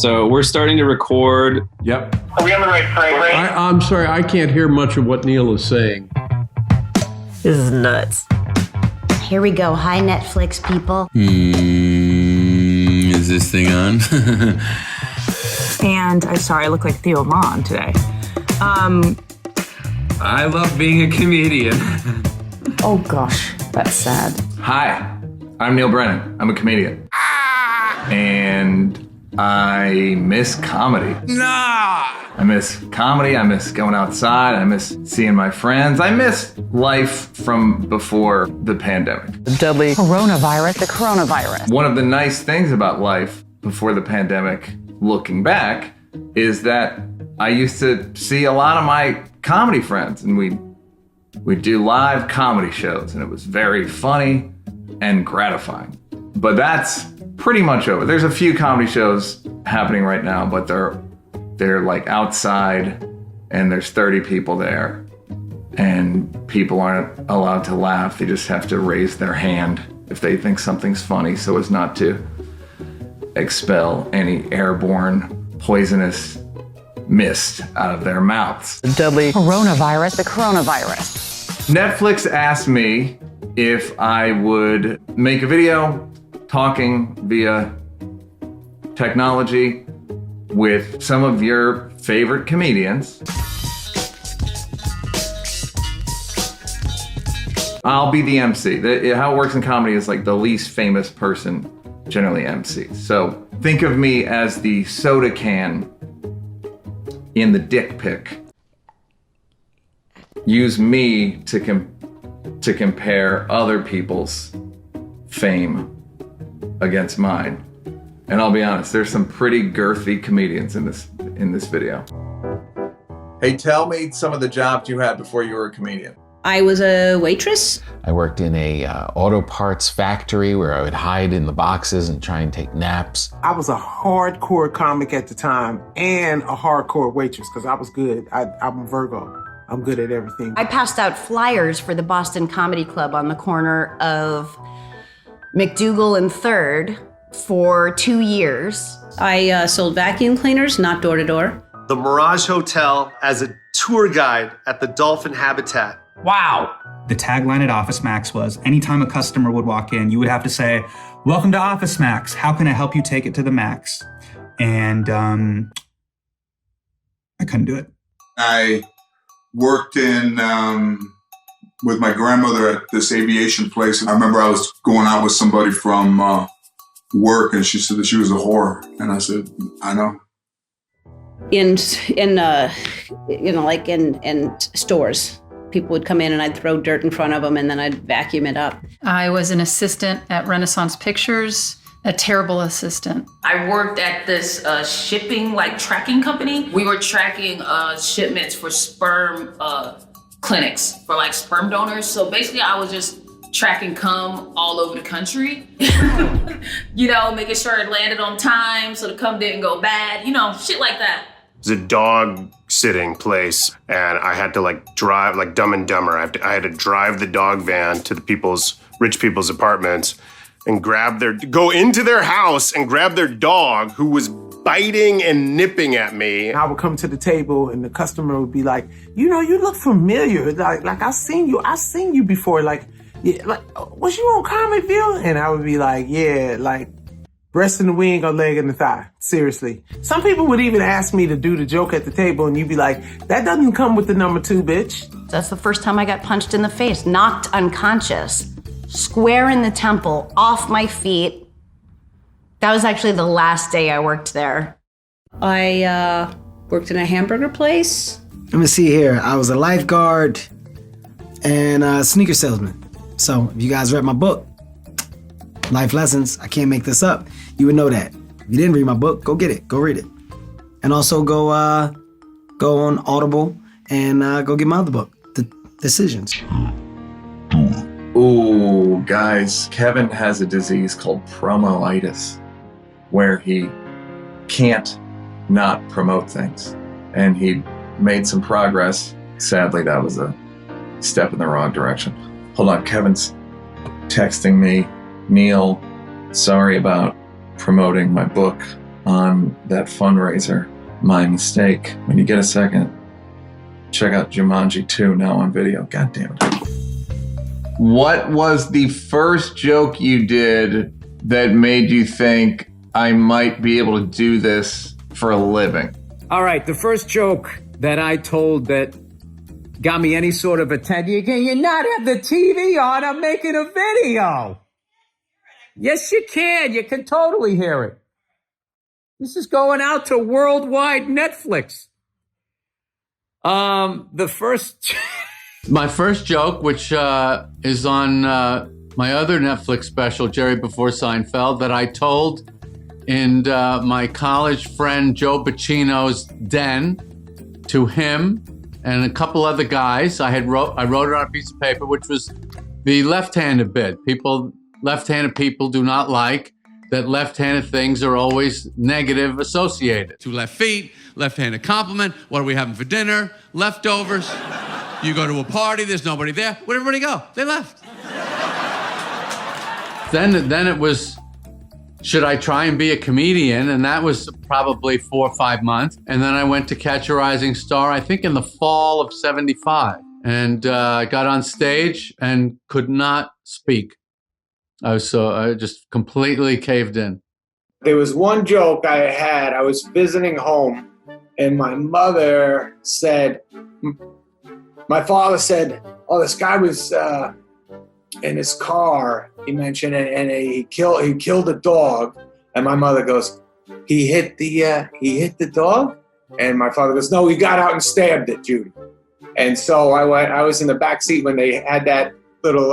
So we're starting to record. Yep. Are we on the right frame rate? I'm sorry, I can't hear much of what Neil is saying. This is nuts. Here we go. Hi, Netflix people. Is this thing on? And I'm sorry, I look like Theo Vaughn today. I love being a comedian. Oh gosh, that's sad. Hi, I'm Neil Brennan. I'm a comedian. And I miss comedy. I miss comedy. I miss going outside. I miss seeing my friends. I miss life from before the pandemic. The deadly coronavirus. The coronavirus. One of the nice things about life before the pandemic, looking back, is that I used to see a lot of my comedy friends, and we'd do live comedy shows, and it was very funny and gratifying. But that's pretty much over. There's a few comedy shows happening right now, but they're like outside, and there's 30 people there, and people aren't allowed to laugh. They just have to raise their hand if they think something's funny, so as not to expel any airborne poisonous mist out of their mouths. The deadly coronavirus. The coronavirus. Netflix asked me if I would make a video talking via technology with some of your favorite comedians. I'll be the MC. How it works in comedy is like the least famous person generally MCs. So think of me as the soda can in the dick pic. Use me to compare other people's fame against mine. And I'll be honest, there's some pretty girthy comedians in this video. Hey, tell me some of the jobs you had before you were a comedian. I was a waitress. I worked in a auto parts factory where I would hide in the boxes and try and take naps. I was a hardcore comic at the time and a hardcore waitress because I was good. I'm a Virgo. I'm good at everything. I passed out flyers for the Boston Comedy Club on the corner of McDougal and 3rd for 2 years. I sold vacuum cleaners, not door to door. The Mirage Hotel as a tour guide at the dolphin habitat. Wow. The tagline at Office Max was, anytime a customer would walk in, you would have to say, "Welcome to Office Max. How can I help you take it to the max?" And I couldn't do it. I worked in with my grandmother at this aviation place. I remember I was going out with somebody from work, and she said that she was a whore, and I said, "I know." In stores. People would come in and I'd throw dirt in front of them and then I'd vacuum it up. I was an assistant at Renaissance Pictures, a terrible assistant. I worked at this shipping tracking company. We were tracking shipments for sperm clinics for sperm donors. So basically I was just tracking cum all over the country. Making sure it landed on time so the cum didn't go bad, shit like that. It was a dog sitting place, and I had to drive like Dumb and Dumber. I had to drive the dog van to the rich people's apartments and go into their house and grab their dog who was biting and nipping at me. I would come to the table and the customer would be like, you look familiar. Like I seen you before. Was you on Comedyville? And I would be like, yeah, breast in the wing or leg in the thigh. Seriously. Some people would even ask me to do the joke at the table and you'd be like, that doesn't come with the number 2, bitch. That's the first time I got punched in the face, knocked unconscious, square in the temple, off my feet. That was actually the last day I worked there. I worked in a hamburger place. Let me see here. I was a lifeguard and a sneaker salesman. So if you guys read my book, Life Lessons, I can't make this up, you would know that. If you didn't read my book, go get it, go read it. And also go on Audible and go get my other book, The Decisions. Ooh, guys, Kevin has a disease called promoitis, where he can't not promote things. And he made some progress. Sadly, that was a step in the wrong direction. Hold on, Kevin's texting me. Neil, sorry about promoting my book on that fundraiser. My mistake. When you get a second, check out Jumanji 2 now on video. God damn it. What was the first joke you did that made you think I might be able to do this for a living? All right, the first joke that I told that got me any sort of attention. Can you not have the TV on? I'm making a video. Yes, you can. You can totally hear it. This is going out to worldwide Netflix. My first joke, which is on my other Netflix special, Jerry Before Seinfeld, that I told in my college friend Joe Pacino's den to him and a couple other guys. I wrote it on a piece of paper, which was the left-handed bit. Left-handed people do not like that left-handed things are always negative associated. Two left feet, left-handed compliment. What are we having for dinner? Leftovers. You go to a party, there's nobody there. Where'd everybody go? They left. Then it was, should I try and be a comedian? And that was probably 4 or 5 months. And then I went to Catch a Rising Star, I think in the fall of '75. And I got on stage and could not speak. I just completely caved in. There was one joke I had. I was visiting home, and my mother said, my father said, "Oh, this guy was in his car." He mentioned it, and he killed a dog. And my mother goes, "He hit the dog?" And my father goes, "No, he got out and stabbed it, Judy." And so I was in the back seat when they had that little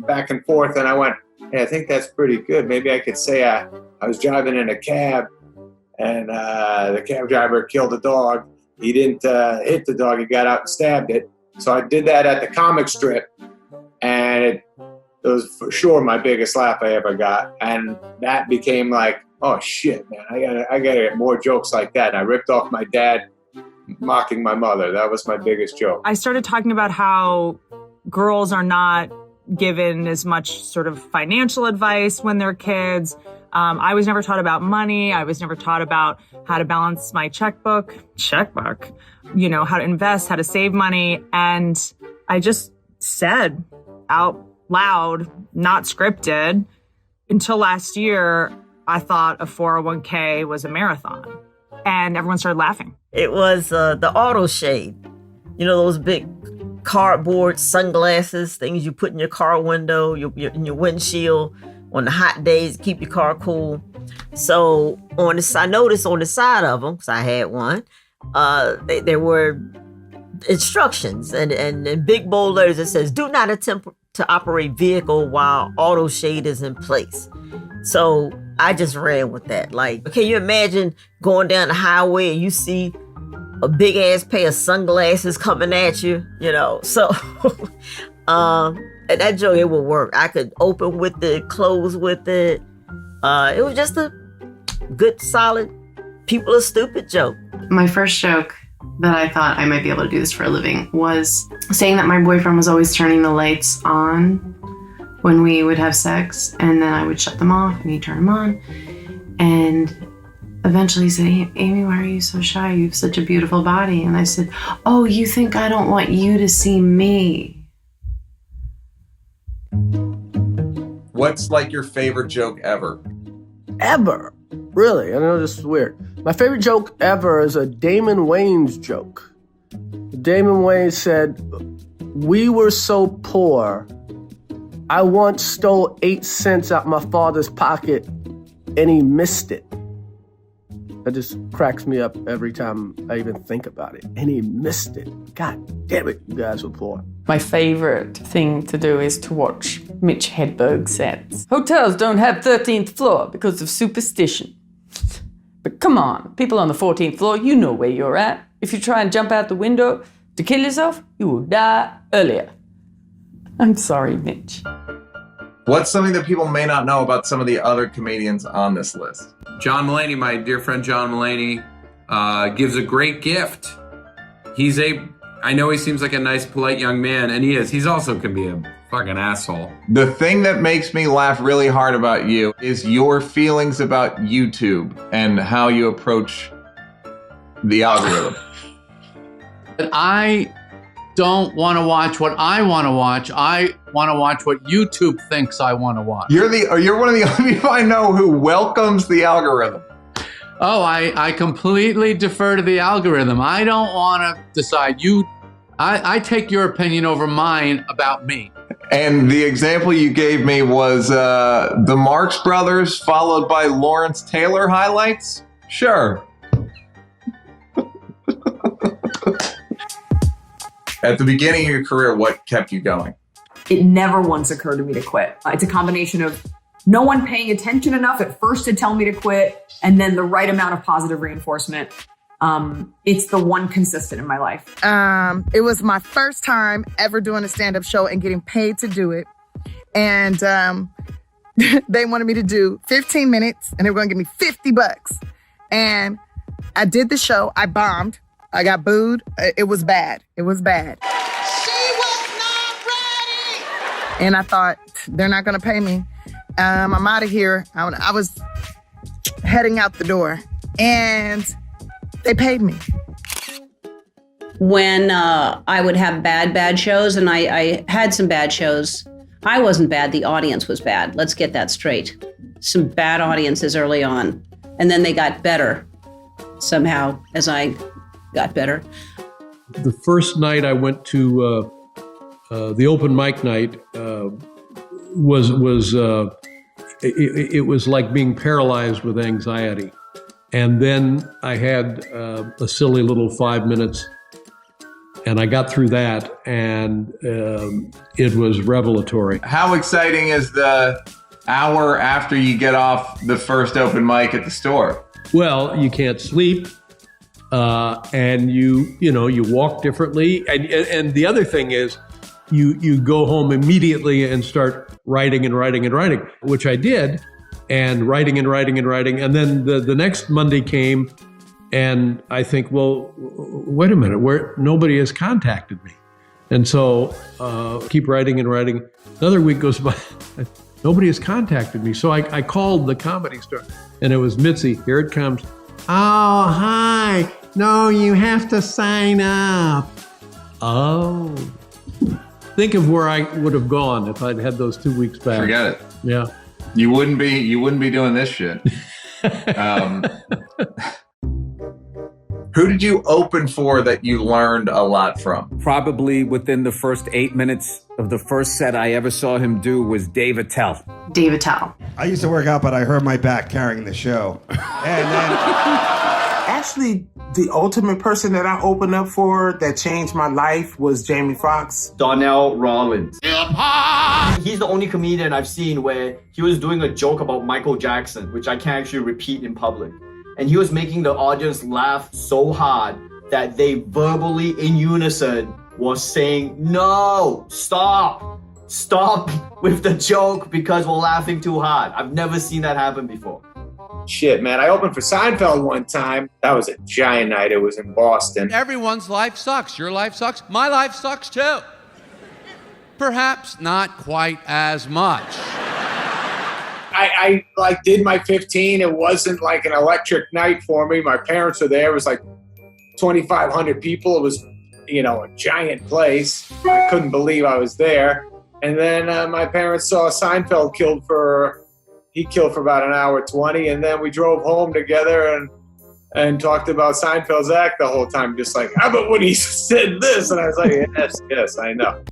back and forth, and I went, "Hey, I think that's pretty good. Maybe I could say I was driving in a cab, and the cab driver killed a dog. He didn't hit the dog. He got out and stabbed it." So I did that at the comic strip, and it was for sure my biggest laugh I ever got. And that became like, oh shit, man, I gotta get more jokes like that. And I ripped off my dad mocking my mother. That was my biggest joke. I started talking about how girls are not given as much sort of financial advice when they're kids. I was never taught about money. I was never taught about how to balance my checkbook, you know, how to invest, how to save money. And I just said out loud, not scripted, until last year, I thought a 401k was a marathon. And everyone started laughing. It was the auto shade. You know, those big cardboard sunglasses, things you put in your car window, in your windshield on the hot days to keep your car cool. So I noticed on the side of them, because I had one, there were instructions and in big bold letters it says, "Do not attempt to operate vehicle while auto shade is in place." So I just ran with that. Like, can you imagine going down the highway and you see a big ass pair of sunglasses coming at you, you know? So, and that joke, it would work. I could open with it, close with it. It was just a good, solid, people are stupid joke. My first joke that I thought I might be able to do this for a living was saying that my boyfriend was always turning the lights on when we would have sex, and then I would shut them off and he'd turn them on. And eventually he said, "Hey, Amy, why are you so shy? You have such a beautiful body." And I said, "Oh, you think I don't want you to see me?" What's like your favorite joke ever? Ever? Really? I know this is weird. My favorite joke ever is a Damon Wayans joke. Damon Wayans said, "We were so poor, I once stole 8 cents out my father's pocket and he missed it." That just cracks me up every time I even think about it. And he missed it. God damn it, you guys were poor. My favorite thing to do is to watch Mitch Hedberg sets. Hotels don't have 13th floor because of superstition. But come on, people on the 14th floor, you know where you're at. If you try and jump out the window to kill yourself, you will die earlier. I'm sorry, Mitch. What's something that people may not know about some of the other comedians on this list? John Mulaney, my dear friend John Mulaney, gives a great gift. I know he seems like a nice, polite young man, and he is. He's also can be a Fucking asshole. The thing that makes me laugh really hard about you is your feelings about YouTube and how you approach the algorithm. I don't want to watch what I want to watch. I want to watch what YouTube thinks I want to watch. You're one of the only people I know who welcomes the algorithm. Oh, I completely defer to the algorithm. I don't want to decide. I take your opinion over mine about me. And the example you gave me was the Marx Brothers followed by Lawrence Taylor highlights? Sure. At the beginning of your career, what kept you going? It never once occurred to me to quit. It's a combination of no one paying attention enough at first to tell me to quit, and then the right amount of positive reinforcement. It's the one consistent in my life. It was my first time ever doing a stand-up show and getting paid to do it. And they wanted me to do 15 minutes and they were going to give me $50. And I did the show. I bombed. I got booed. It was bad. It was bad. She was not ready. And I thought, they're not going to pay me. I'm out of here. I was heading out the door and they paid me. When I would have bad shows, and I had some bad shows, I wasn't bad, the audience was bad. Let's get that straight. Some bad audiences early on, and then they got better somehow as I got better. The first night I went to the open mic night was like being paralyzed with anxiety. And then I had a silly little 5 minutes, and I got through that, and it was revelatory. How exciting is the hour after you get off the first open mic at the store? Well, you can't sleep, and you walk differently, and the other thing is, you go home immediately and start writing, which I did. And writing. And then the next Monday came and I think, well, wait a minute, nobody has contacted me. And so keep writing. Another week goes by, nobody has contacted me. So I called the Comedy Store and it was Mitzi. Here it comes. Oh, hi. No, you have to sign up. Oh. Think of where I would have gone if I'd had those 2 weeks back. Forget it. Yeah. You wouldn't be doing this shit. Who did you open for that you learned a lot from? Probably within the first 8 minutes of the first set I ever saw him do was Dave Attell. Dave Attell. I used to work out, but I hurt my back carrying the show. And then... Actually, the ultimate person that I opened up for that changed my life was Jamie Foxx. Donnell Rawlins. He's the only comedian I've seen where he was doing a joke about Michael Jackson, which I can't actually repeat in public. And he was making the audience laugh so hard that they verbally in unison was saying, no, stop with the joke because we're laughing too hard. I've never seen that happen before. Shit, man. I opened for Seinfeld one time. That was a giant night. It was in Boston. Everyone's life sucks. Your life sucks. My life sucks too. Perhaps not quite as much. I did my 15. It wasn't like an electric night for me. My parents were there. It was like 2,500 people. It was, a giant place. I couldn't believe I was there. And then my parents saw Seinfeld killed for about an hour 20, and then we drove home together and talked about Seinfeld's act the whole time, just like, how about when he said this? And I was like, yes, I know.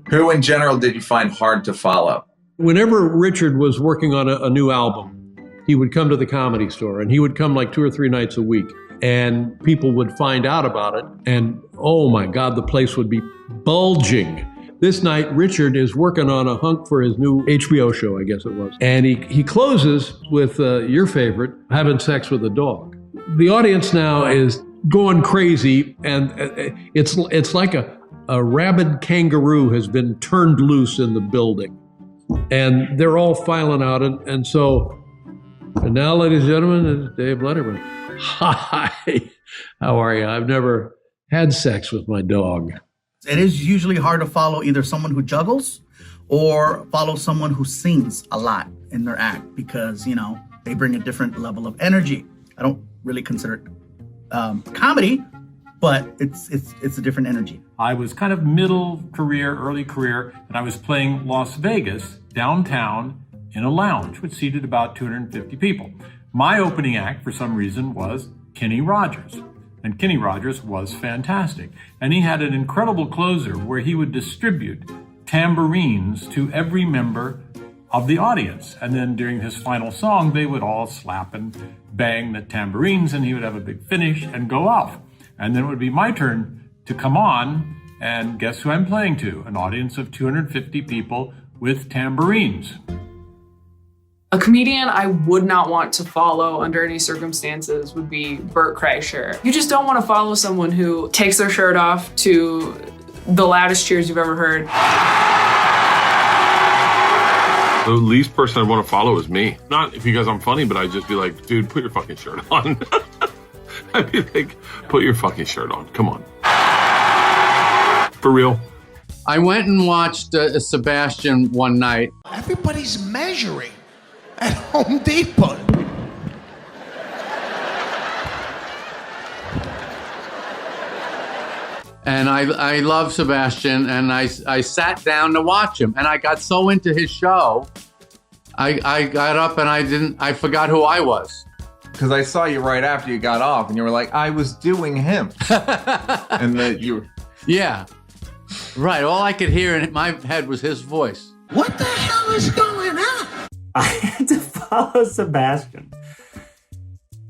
Who in general did you find hard to follow? Whenever Richard was working on a new album, he would come to the Comedy Store, and he would come like 2 or 3 nights a week, and people would find out about it, and oh my God, the place would be bulging. This night, Richard is working on a hunk for his new HBO show, I guess it was. And he closes with your favorite, having sex with a dog. The audience now is going crazy, and it's like a rabid kangaroo has been turned loose in the building. And they're all filing out. And now, ladies and gentlemen, it's Dave Letterman. Hi, how are you? I've never had sex with my dog. It is usually hard to follow either someone who juggles or follow someone who sings a lot in their act because, they bring a different level of energy. I don't really consider it comedy, but it's a different energy. I was kind of middle career, early career, and I was playing Las Vegas downtown in a lounge, which seated about 250 people. My opening act, for some reason, was Kenny Rogers. And Kenny Rogers was fantastic. And he had an incredible closer where he would distribute tambourines to every member of the audience. And then during his final song, they would all slap and bang the tambourines, and he would have a big finish and go off. And then it would be my turn to come on, and guess who I'm playing to? An audience of 250 people with tambourines. A comedian I would not want to follow under any circumstances would be Bert Kreischer. You just don't want to follow someone who takes their shirt off to the loudest cheers you've ever heard. The least person I'd want to follow is me. Not because I'm funny, but I'd just be like, dude, put your fucking shirt on. I'd be like, put your fucking shirt on. Come on. For real. I went and watched Sebastian one night. Everybody's measuring at Home Depot. And I love Sebastian, and I sat down to watch him, and I got so into his show, I got up and I forgot who I was. Because I saw you right after you got off, and you were like, I was doing him. And that you... Yeah. Right, all I could hear in my head was his voice. What the hell is going on? I had to follow Sebastian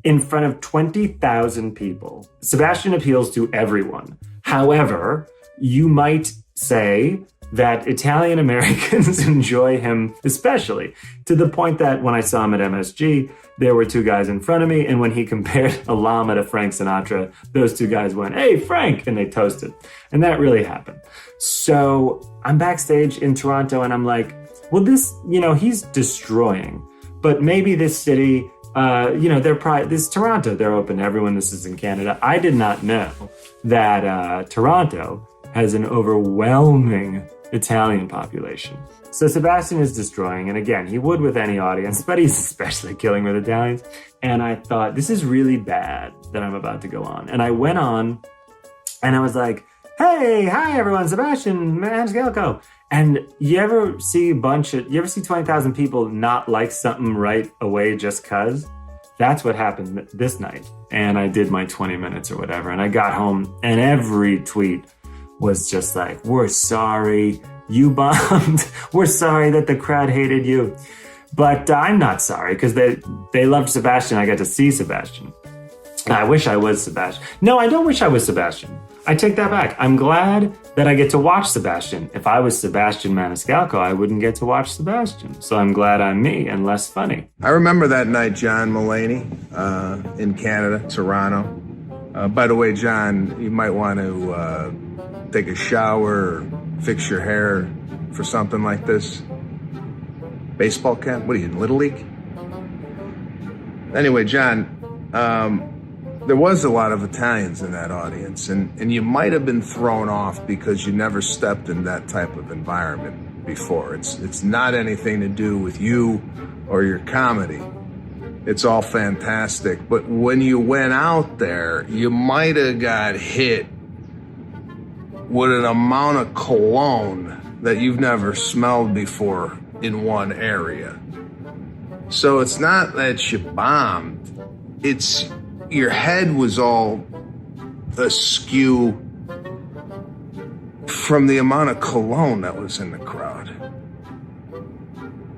in front of 20,000 people. Sebastian appeals to everyone. However, you might say that Italian Americans enjoy him especially, to the point that when I saw him at MSG, there were two guys in front of me, and when he compared a llama to Frank Sinatra, those two guys went, "Hey, Frank," and they toasted. And that really happened. So I'm backstage in Toronto, and I'm like, well, this, he's destroying. But maybe this city, this is Toronto. They're open to everyone. This is in Canada. I did not know that Toronto has an overwhelming Italian population. So Sebastian is destroying, and again, he would with any audience, but he's especially killing with Italians. And I thought, this is really bad that I'm about to go on. And I went on, and I was like, hey, hi everyone, Sebastian Maniscalco. And you ever see 20,000 people not like something right away just cause? That's what happened this night. And I did my 20 minutes or whatever, and I got home, and every tweet was just like, we're sorry, you bombed. We're sorry that the crowd hated you. But I'm not sorry, because they loved Sebastian. I got to see Sebastian. I wish I was Sebastian. No, I don't wish I was Sebastian. I take that back. I'm glad that I get to watch Sebastian. If I was Sebastian Maniscalco, I wouldn't get to watch Sebastian. So I'm glad I'm me and less funny. I remember that night, John Mulaney, in Canada, Toronto. By the way, John, you might want to take a shower or fix your hair for something like this. Baseball cap? What are you, in Little League? Anyway, John, there was a lot of Italians in that audience, and you might have been thrown off because you never stepped in that type of environment before. It's not anything to do with you or your comedy. It's all fantastic. But when you went out there, you might have got hit with an amount of cologne that you've never smelled before in one area. So it's not that you bombed. It's your head was all askew from the amount of cologne that was in the crowd.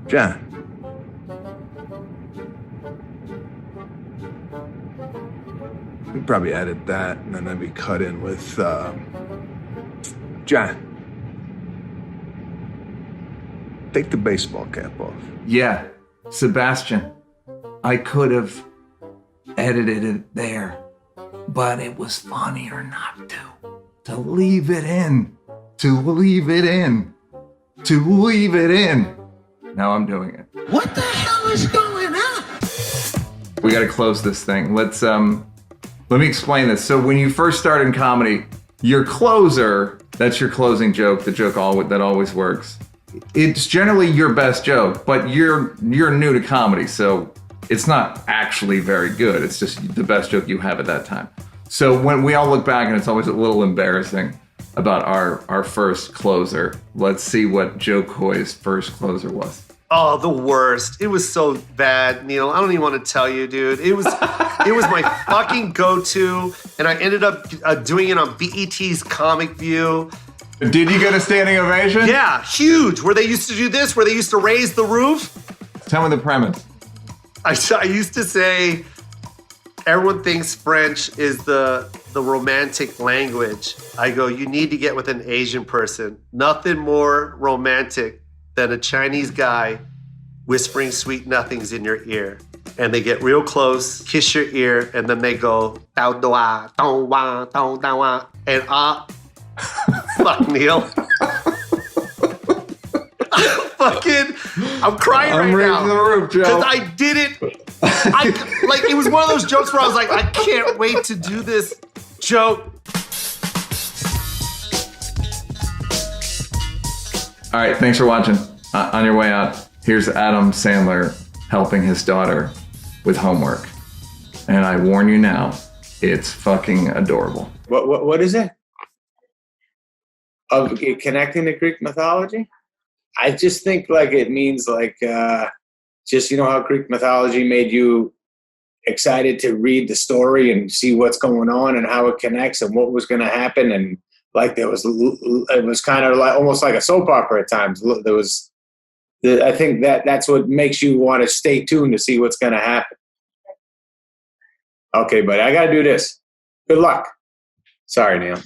John. We'd probably edit that and then maybe cut in with John. Take the baseball cap off. Yeah, Sebastian, I could have edited it there, but it was funnier not to leave it in, Now I'm doing it. What the hell is going on? We got to close this thing. Let me explain this. So when you first started in comedy, your closer, that's your closing joke, the joke that always works. It's generally your best joke, but you're new to comedy, so it's not actually very good. It's just the best joke you have at that time. So when we all look back, and it's always a little embarrassing about our first closer. Let's see what Joe Coy's first closer was. Oh, the worst. It was so bad, Neil. I don't even want to tell you, dude. It was my fucking go-to, and I ended up doing it on BET's Comic View. Did you get a standing ovation? Yeah, huge. Where they used to do this, where they used to raise the roof. Tell me the premise. I used to say, everyone thinks French is the romantic language. I go, you need to get with an Asian person. Nothing more romantic than a Chinese guy whispering sweet nothings in your ear. And they get real close, kiss your ear, and then they go, dao dua, dao wa, dao dao wa. And fuck Neil. I'm crying right now. I'm the roof, Joe. Because I did it. It was one of those jokes where I was like, I can't wait to do this joke. All right, thanks for watching. On your way out, here's Adam Sandler helping his daughter with homework. And I warn you now, it's fucking adorable. What is it? Of connecting to Greek mythology? I just think it means just, how Greek mythology made you excited to read the story and see what's going on and how it connects and what was going to happen. And it was kind of almost like a soap opera at times. I think that's what makes you want to stay tuned to see what's going to happen. Okay, buddy, I got to do this. Good luck. Sorry, Neil.